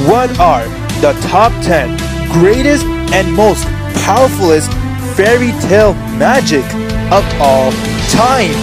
What are the top 10 greatest and most powerfulest fairy tale magic of all time?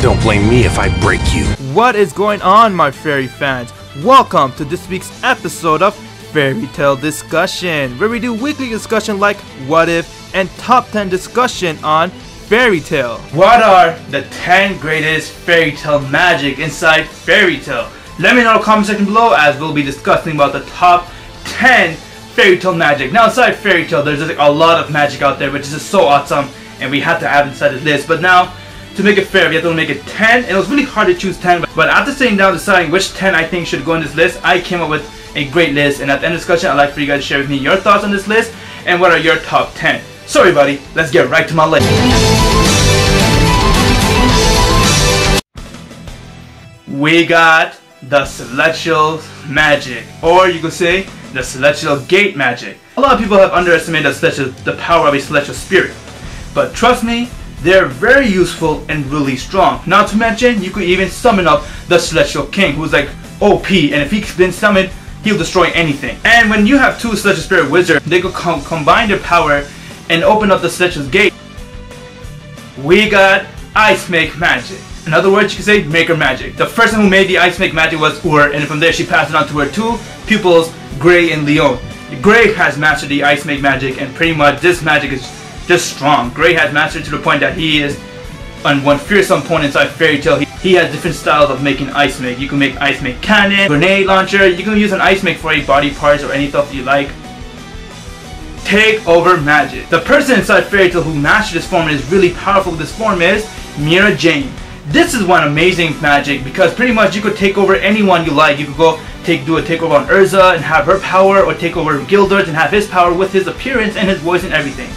Don't blame me if I break you. What is going on, my fairy fans? Welcome to this week's episode of Fairy Tale Discussion, where we do weekly discussion like What If and top 10 discussion on fairy tale. What are the 10 greatest fairy tale magic inside fairy tale? Let me know in the comment section below, as we'll be discussing about the top 10 fairy tale magic. Now inside fairy tale, there's just a lot of magic out there, which is just so awesome, and we had to add inside the list. But now, to make it fair, we have to make it 10, and it was really hard to choose 10, but after sitting down deciding which 10 I think should go in this list, I came up with a great list, and at the end of the discussion, I'd like for you guys to share with me your thoughts on this list, and what are your top 10. So everybody, let's get right to my list. We got the Celestial Magic, or you could say the Celestial Gate Magic. A lot of people have underestimated the power of a Celestial Spirit, but trust me, they're very useful and really strong. Not to mention, you could even summon up the Celestial King, who's like OP, and if he's been summoned, he'll destroy anything. And when you have two Celestial Spirit Wizards, they could combine their power and open up the Celestial Gate. We got Ice Make Magic. In other words, you could say Maker Magic. The person who made the Ice Make Magic was Ur, and from there she passed it on to her two pupils, Gray and Leon. Gray has mastered the Ice Make Magic, and pretty much this magic is just strong. Gray has mastered to the point that he is on one fearsome point inside Fairy Tale. He has different styles of making Ice Make. You can make Ice Make Cannon, Grenade Launcher. You can use an Ice Make for any body parts or any stuff you like. Take Over Magic. The person inside Fairy Tale who mastered this form and is really powerful with this form is Mira Jane. This is one amazing magic because pretty much you could take over anyone you like. You could go do a takeover on Urza and have her power, or take over Gildart and have his power with his appearance and his voice and everything.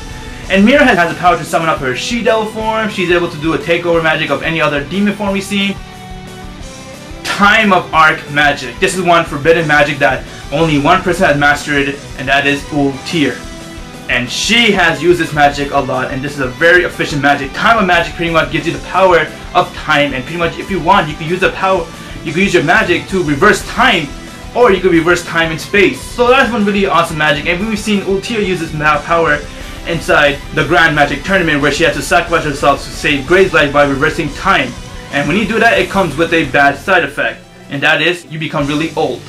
And Mira has the power to summon up her She-Devil form. She's able to do a takeover magic of any other demon form we see. Time of Arc Magic. This is one forbidden magic that only one person has mastered, and that is Ultir. And she has used this magic a lot, and this is a very efficient magic. Time of Magic pretty much gives you the power of time, and pretty much if you want, you can use the power, you can use your magic to reverse time, or you can reverse time and space. So that's one really awesome magic, and we've seen Ultir use this power inside the Grand Magic Tournament, where she has to sacrifice herself to save Gray's life by reversing time. And when you do that, it comes with a bad side effect, and that is you become really old.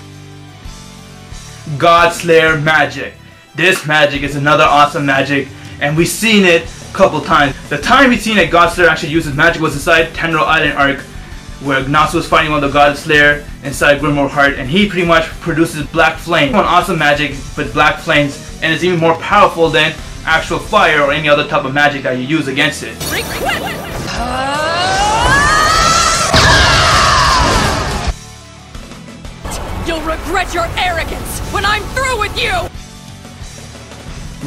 God Slayer Magic. This magic is another awesome magic, and we've seen it a couple times. The time we've seen that God Slayer actually uses magic was inside Tenro Island arc, where Natsu was fighting one of the God Slayer inside Grimoire Heart, and he pretty much produces Black Flame. One awesome magic with Black Flames, and it's even more powerful than actual fire or any other type of magic that you use against it. You'll regret your arrogance when I'm through with you!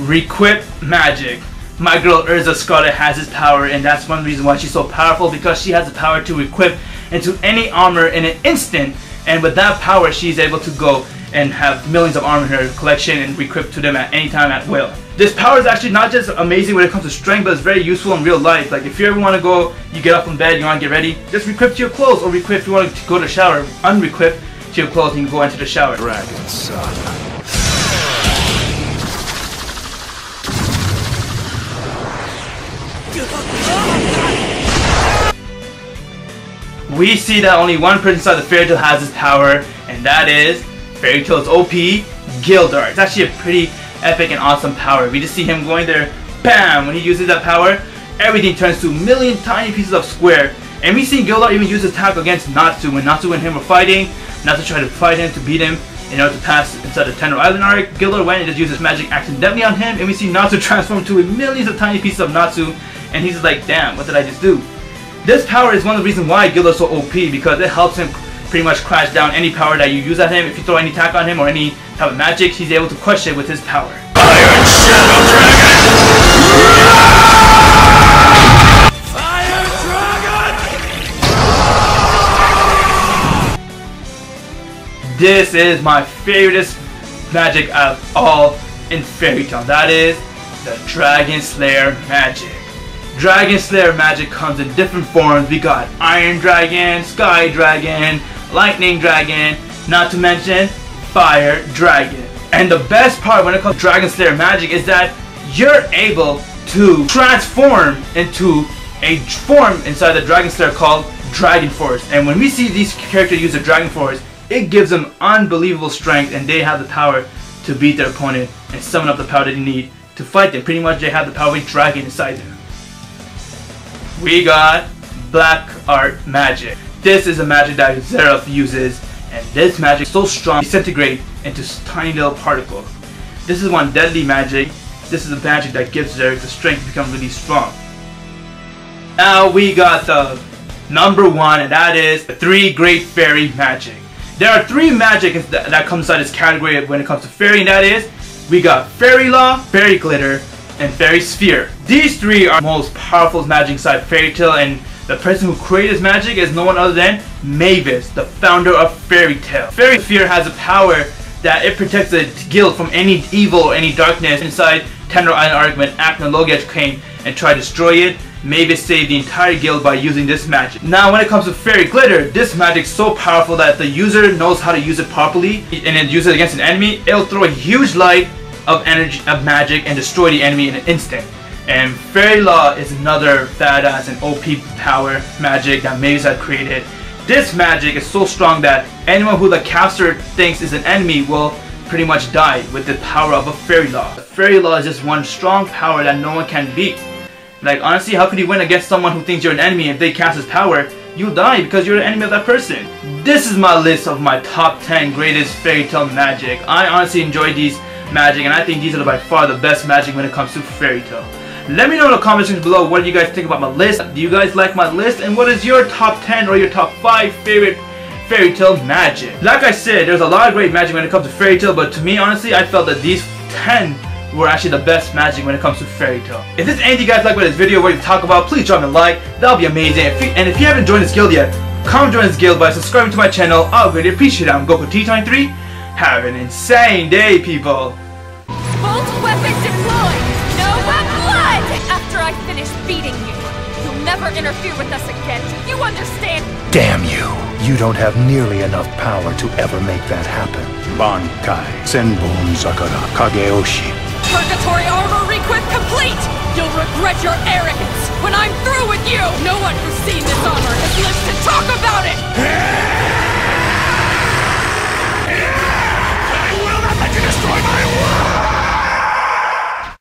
Requip Magic. My girl Urza Scarlet has this power, and that's one reason why she's so powerful, because she has the power to equip into any armor in an instant, and with that power she's able to go and have millions of armor in her collection and equip to them at any time at will. This power is actually not just amazing when it comes to strength, but it's very useful in real life. Like if you ever want to go, you get up from bed, you want to get ready, just equip to your clothes, or equip if you want to go to the shower, unequip to your clothes and you can go into the shower. Dragon son. We see that only one person inside the Fairy Tale has this power, and that is Fairy Tale's OP, Gildart. It's actually a pretty epic and awesome power. We just see him going there, bam! When he uses that power, everything turns to a million tiny pieces of square. And we see Gildart even use his attack against Natsu. When Natsu and him were fighting, Natsu tried to fight him to beat him in order to pass inside the Tenro Island arc. Gildart went and just used his magic accidentally on him, and we see Natsu transform to millions of tiny pieces of Natsu, and he's just like, damn, what did I just do? This power is one of the reasons why Gildart's so OP, because it helps him pretty much crash down any power that you use at him. If you throw any attack on him or any type of magic, he's able to crush it with his power. Iron Shadow Dragon! Fire Dragon! This is my favorite magic of all in Fairy Tale. That is the Dragon Slayer magic. Dragon Slayer magic comes in different forms. We got Iron Dragon, Sky Dragon, Lightning Dragon, not to mention Fire Dragon. And the best part when it comes to Dragon Slayer magic is that you're able to transform into a form inside the Dragon Slayer called Dragon Force. And when we see these characters use the Dragon Force, it gives them unbelievable strength, and they have the power to beat their opponent and summon up the power that they need to fight them. Pretty much they have the power of a dragon inside them. We got Black Art Magic. This is a magic that Zeref uses, and this magic is so strong, disintegrate into tiny little particles. This is one deadly magic. This is a magic that gives Zeref the strength to become really strong. Now we got the number one, and that is the 3 Great Fairy Magic. There are 3 magic that come inside this category when it comes to fairy, and that is, we got Fairy Law, Fairy Glitter, and Fairy Sphere. These 3 are the most powerful magic inside Fairy Tail, and the person who created this magic is no one other than Mavis, the founder of Fairy Tail. Fairy Sphere has a power that it protects the guild from any evil or any darkness inside Tenro Island Arc. When Akna Logesh came and tried to destroy it, Mavis saved the entire guild by using this magic. Now when it comes to Fairy Glitter, this magic is so powerful that if the user knows how to use it properly and then use it against an enemy, it'll throw a huge light of energy of magic and destroy the enemy in an instant. And Fairy Law is another badass and OP power magic that Mavis had created. This magic is so strong that anyone who the caster thinks is an enemy will pretty much die with the power of a Fairy Law. Fairy Law is just one strong power that no one can beat. Like, honestly, how could you win against someone who thinks you're an enemy? If they cast his power, you'll die because you're an enemy of that person. This is my list of my top 10 greatest Fairy Tail magic. I honestly enjoy these magic, and I think these are by far the best magic when it comes to Fairy Tail. Let me know in the comment section below what you guys think about my list. Do you guys like my list? And what is your top 10 or your top 5 favorite Fairy Tail magic? Like I said, there's a lot of great magic when it comes to Fairy Tail, but to me, honestly, I felt that these 10 were actually the best magic when it comes to Fairy Tail. If there's anything you guys like about this video, what you talk about, please drop me a like. That'll be amazing. And if you haven't joined this guild yet, come join this guild by subscribing to my channel. I'll really appreciate it. I'm Goku T23. Have an insane day, people. Bolt weapon deployed! No blood! After I finish beating you, you'll never interfere with us again. Do you understand? Damn you! You don't have nearly enough power to ever make that happen. Bankai, Senbon Sakura, Kageyoshi. Purgatory armor requip complete! You'll regret your arrogance when I'm through with you! No one who's seen this armor has lived to talk about it!